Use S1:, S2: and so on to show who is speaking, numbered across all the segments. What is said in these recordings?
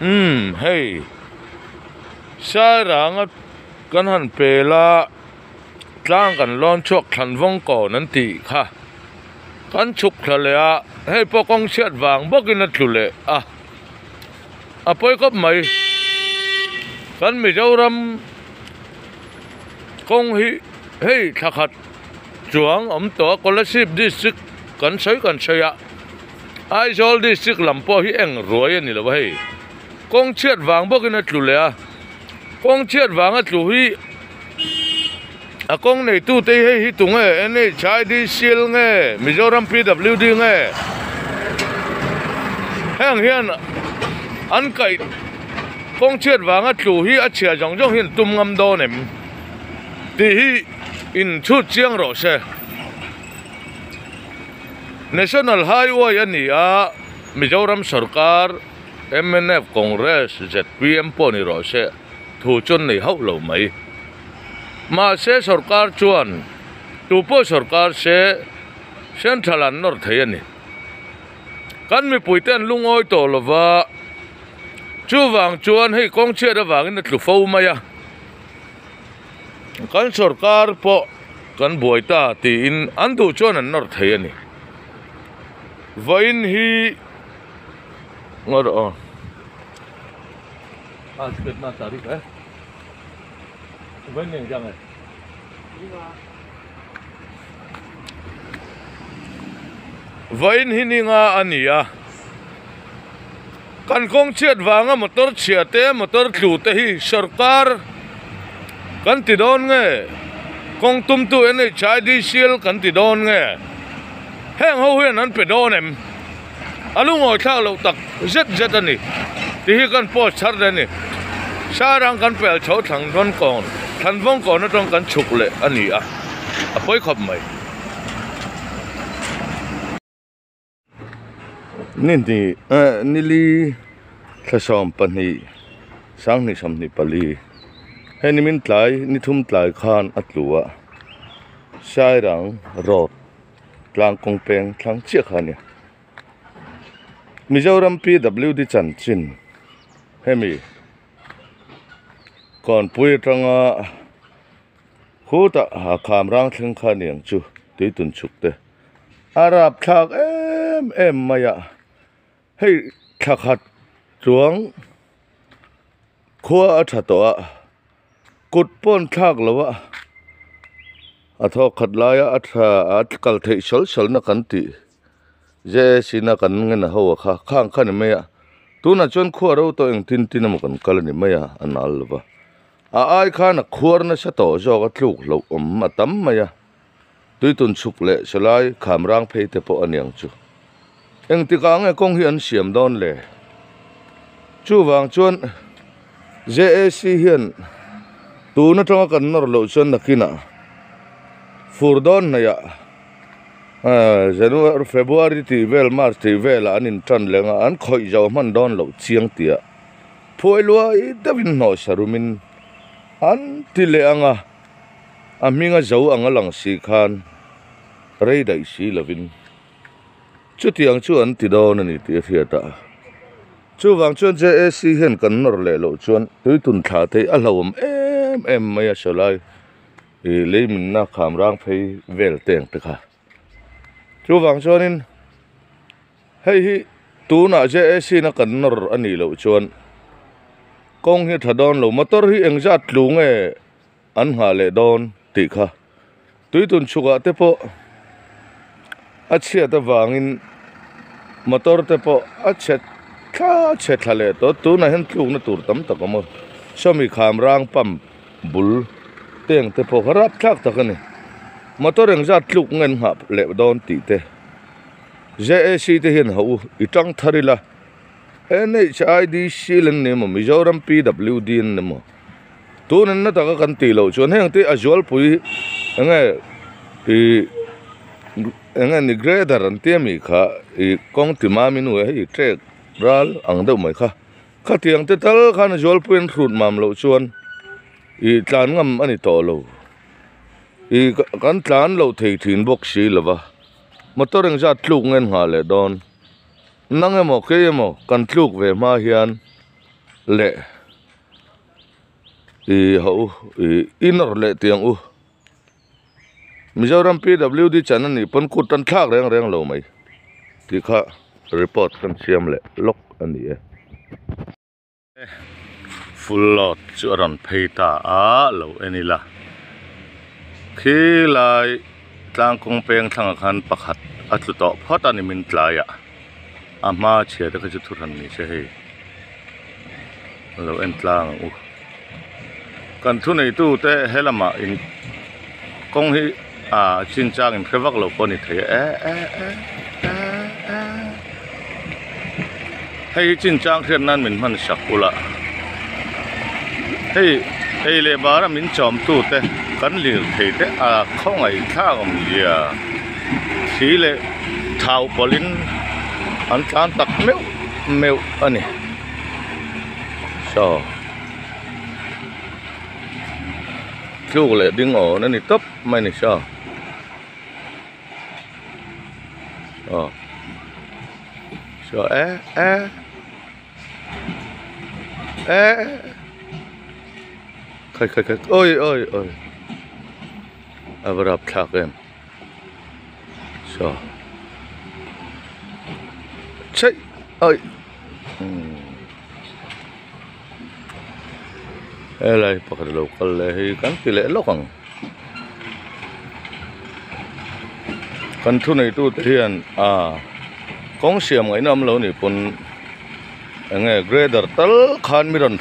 S1: hey sai rang kan han pela tlang kan lon chok than vong ko nan ti kha kan chuk thalea hey pokong chiat wang bokin na tlule apoi kop mai kan mi joram kong hi hey thakhat chuang to scholarship district kan sei ya Aizol district lampo hi eng roi ani lo hey kong chiat wang bokin na tlule kong chiat wang a tlu hi kong nei tu te hi tung ene chai di sil nge Mizoram PWD nge hang hian an kai kong chiat wang a tlu hi a chia jong hian tum ngam do nem ti hi in chu chiang ro se National Highway ani Mizoram Sarkar MNF Congress ZPM poni ro se thu chun nei hau lo mai ma se sarkar chuan tupo sarkar se central an nor thei ani kan mi puiten lungoi to lova chu wang chuan hei kong che da wang in tlu fo maya kan sarkar po kan boita ti in an du chuan an nor thei ani vain hi ngor spet na tarik vain ning jang vain hi ninga ania kan kong chiat wanga motor chiate motor thlute hi sarkar kan ti don nge kong tum tu ene chai di sil kan ti don nge heng ho hian an pe don em alungoi thla lo tak zet ani ti hi kan po char ani sarang kan pel chho thang don kon than vong kon na tong kan chuk le ani apoi khop mai ninti nili thasom pani sang ni som ni pali heni min tlai ni thum tlai khan atluwa sai rang rot tlang kong peng thlang chia khania Mizoram PWD chan chin hemi kon pui tanga khuta kham rang thling khaniang chu tui tun chukte arab thak em maya hei thakhat chuang khua athato kut pon thak lawa atho khatlaya atkal thei sol na kan ti je sina kan ngena ho kha khang khan meya tuna chon khua ro to eng tin mo kan kalani meya anal ba ai khana khuar na sa to zo ga thluk lo matam maya tuitun chuk le salai khamrang phei te po aniang chu eng ti ka nge kong hi an siam don le chu wang chuan JAC hian tu na tanga kan nor lo chon nakina furdon na ya January February ti vel March ti vel anin tran lenga an khoi jaw man don lo chiang tia phoilua I davin no sarumin an tile anga aminga jaw anga lang si khan rei dai si lovin chutiang chu an ti don ani ti thiata chu wang chuan JAC hen kan nor le lo chuan tui tun tha te a hlom em maya solai leimin na kham rang phei vel teng te kha chu wang chuanin hei hi tu na JAC na kan nor ani lo chuan kong hi thadon lo motor hi engjat tlunge an ha le don ti kha tuitun chuga te po achia ta wangin motor te po achet thale to tu na hen tlung na tur tam takamo somi kham rang pam bul teng te po kharap thak takani motor engjat tluk ngen ha le don ti te JAC te hin ho itang tharila NHIDC len nemo Mizoram PWD nemo tu nan na taka kan ti lo chuan heng te azual pui enge ni grader an te mi kha kong ti ma minu he trek ral ang deuh mai kha tiang te tal khan azual pui an thrut mam lo chuan tlan ngam ani to lo kan tlan lo thei thin bok si lova motor eng zat tluk ngen ha le don nang emo ke emo kan tluk ve ma hian lệ hậu inner lệ tiếng u Mizoram PWD channel ni pon ku tan thak reng lo mai ti kha report kan siam le lok ani e full lot chu ran pheita a lo enila khi lai tlang kong peng thang khan pakhat atlu to phot ani min tlaya ama chhe ta chu thuran ni se he lo en tlang u kan thu nei tu te helama in kong hi chin chang in khevak lo ko ni the hei chin chang khian nan min man sak ula hei le bara min chom tu te kan lir thei te khong ai tha om ya si le thau polin an tlan tak meu ani so chú lại đứng ở nó này tấp mày này sao sao khai ôi bật thạc em sao chạy ơi lại pakai lokal leh kan pilih lokang kan thu này tu thian kong siam ngai nam lo ni pun nge grader tal khan miron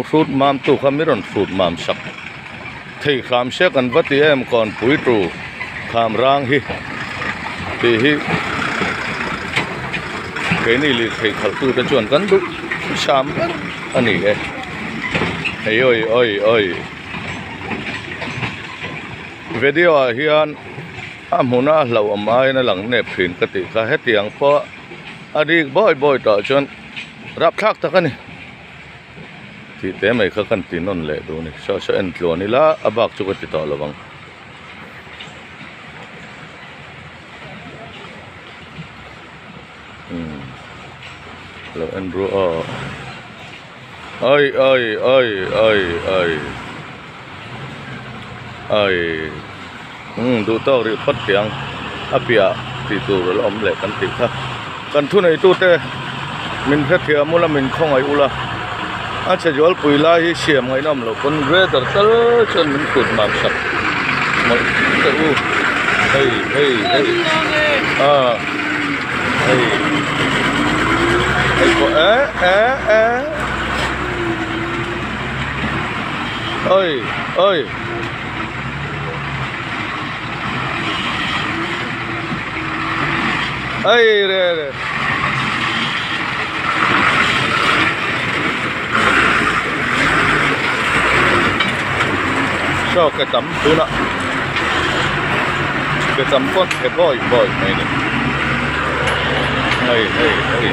S1: fruit mam tu khan miron fruit mam sak thei kham se kan vati em kon pui tu kham rang hi ti hi cái này li thei khal tu ta chuan kan du sam kan ani e ôi video hian amuna lo amai na lang ne phin ka ti ka hetiang po adi boy to chon rap thak ta kani ti te mai kha kan tin non le do ni so en tlo ni la abak chu ka ti to lawang lo en ro ơi tu tao ri phát tiếng apia thì tu rồi om lệ căn tiếng khác căn thu này tu te mình phát thiệt mua là mình không ai ula sẽ dọn bụi la hi xiêm ngay nằm lo con ghé đợt tớ chân mình cột mắm sập mà cái u hey có ơi re sao cái tấm tu nè cái tấm con cái boy này này hey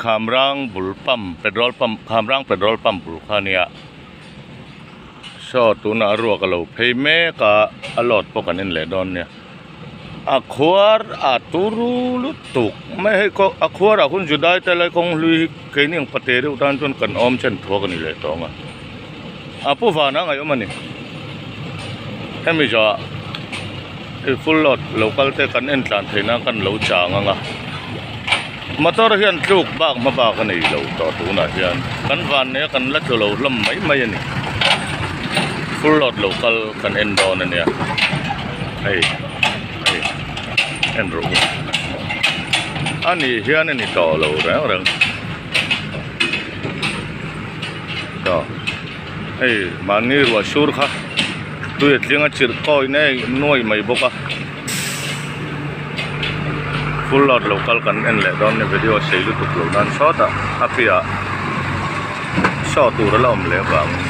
S1: Khamrang bul pump petrol pump khamrang petrol pump bul khania so tuna ro ka lo phei me ka alot pokan in le don nia akhwar aturu lutuk me he ko akhwar akun judai te lai kong lui ke ning pate ru tan chon kan om chen thok ni le tonga apu vana ngai omani hemi ja full lot local te kan en tlan theina kan lo changa nga motor hian truk bak ma ba kan ei lo to tu na hian kan van ne kan la chu lo lam mai ani full lot local kan en don ania hey en ro ani hian ani to lo rang to hey mani wa sur kha tu etlinga chir koi ne noi mai boka full lot local kan en le don ne video sei lu tuk lo dan so ta apia so tu ra lom le bang